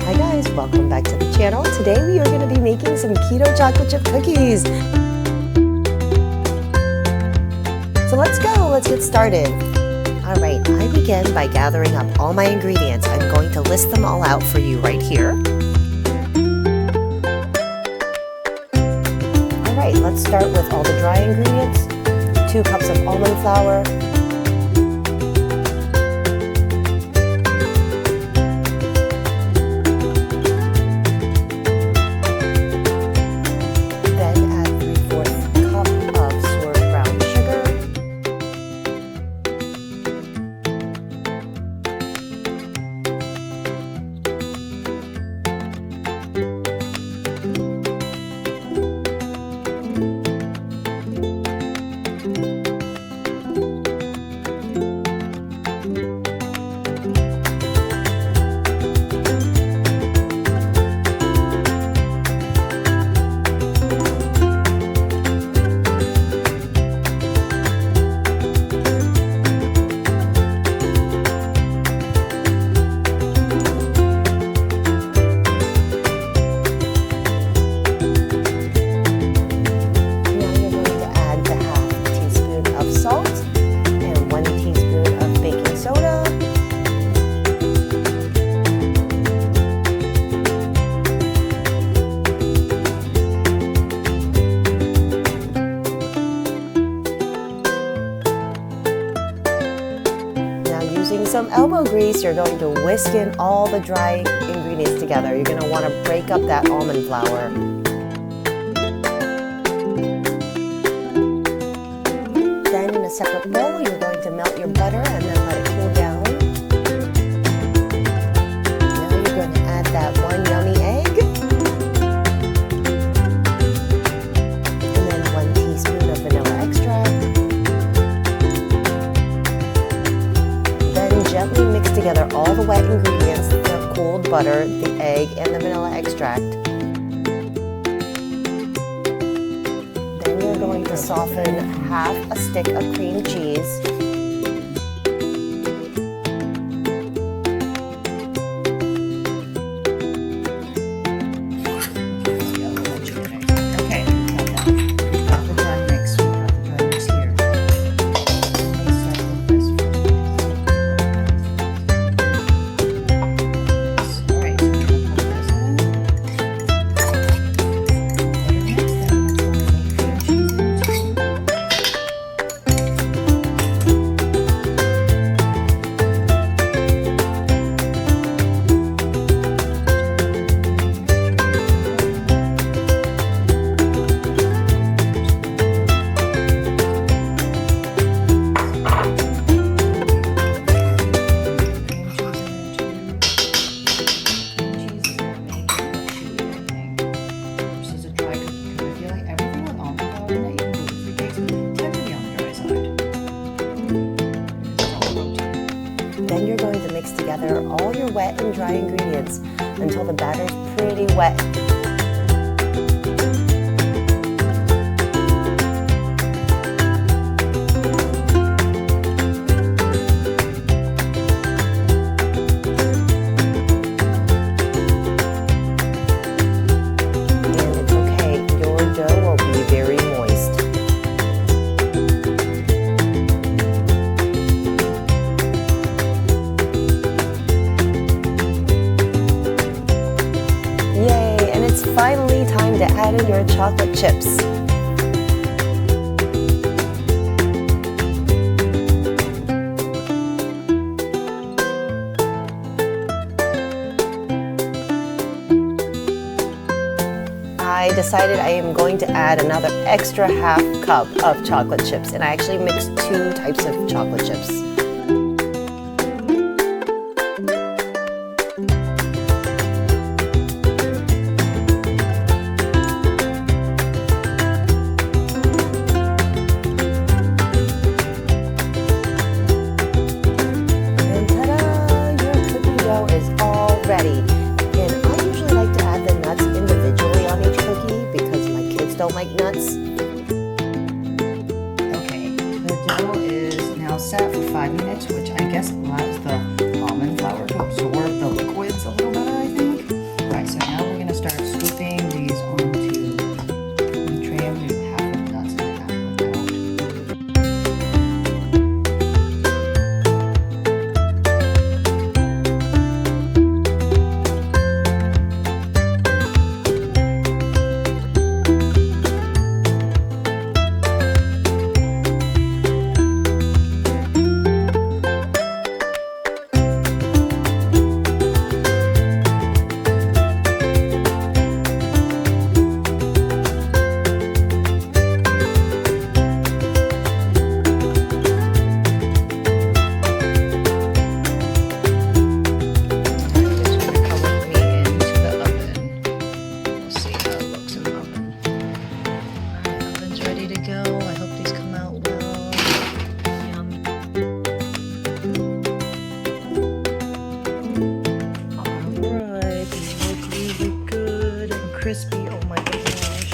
Hi guys, welcome back to the channel. Today we are going to be making some keto chocolate chip cookies. So let's go, let's get started. Alright, I begin by gathering up all my ingredients. I'm going to list them all out for you right here. Alright, let's start with all the dry ingredients. 2 cups of almond flour. Using some elbow grease, you're going to whisk in all the dry ingredients together. You're going to want to break up that almond flour. Then in a separate bowl, you're going to melt your butter and then let it cool down. Now you're going to add that 1 yummy egg. And then 1 teaspoon of vanilla extract. Gently mix together all the wet ingredients, the cooled butter, the egg, and the vanilla extract. Then you're going to soften half a stick of cream cheese. Then you're going to mix together all your wet and dry ingredients until the batter's pretty wet. And it's okay, your dough will be very moist. Finally, time to add in your chocolate chips. I decided I am going to add another extra half cup of chocolate chips, and I actually mixed 2 types of chocolate chips. Don't like nuts. Okay, the dough is now set for 5 minutes, which I guess allows the almond flour to absorb the liquids a little better, I think. crispy. Oh my gosh.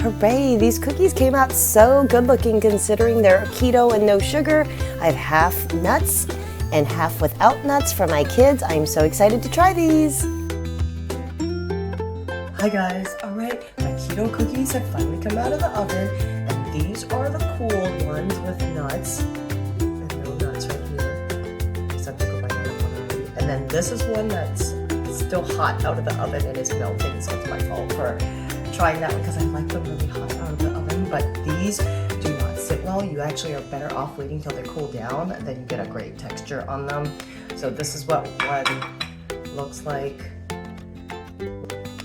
Hooray, these cookies came out so good looking considering they're keto and no sugar. I have half nuts and half without nuts for my kids. I'm so excited to try these. Hi guys, all right, my keto cookies have finally come out of the oven, and these are the cooled ones with nuts. And no nuts right here, except to go by already. And then this is one that's still hot out of the oven and is melting, so it's my fault for trying that one because I like them really hot out of the oven. But these do not sit well. You actually are better off waiting till they cool down, then you get a great texture on them. So this is what one looks like.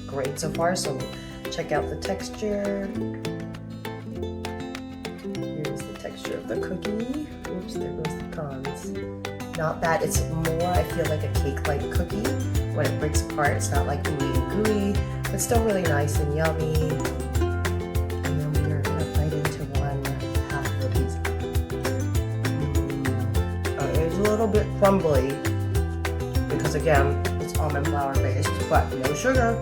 Great so far, so check out the texture. Here's the texture of the cookie. Oops, there goes the cons. Not bad. It's more, I feel like a cake-like cookie. When it breaks apart, it's not like ooey and gooey, but still really nice and yummy. And then we are gonna bite into one half of these. It's a little bit crumbly because again, it's almond flour based, but no sugar.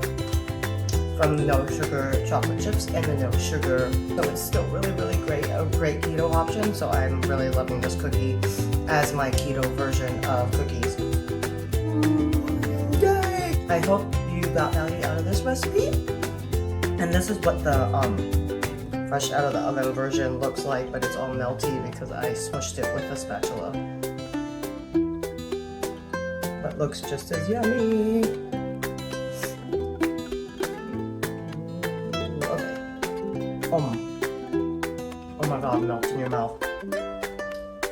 From the no sugar chocolate chips and the no sugar, so it's still really great, a great keto option. So I'm really loving this cookie as my keto version of cookies. Yay! I hope you got value out of this recipe. And this is what the fresh out of the oven version looks like, but it's all melty because I smushed it with a spatula. But looks just as yummy. Oh my god, it melts in your mouth.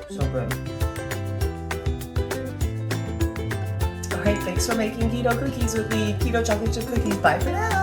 So good. Alright, thanks for making keto cookies with me. Keto chocolate chip cookies. Bye for now.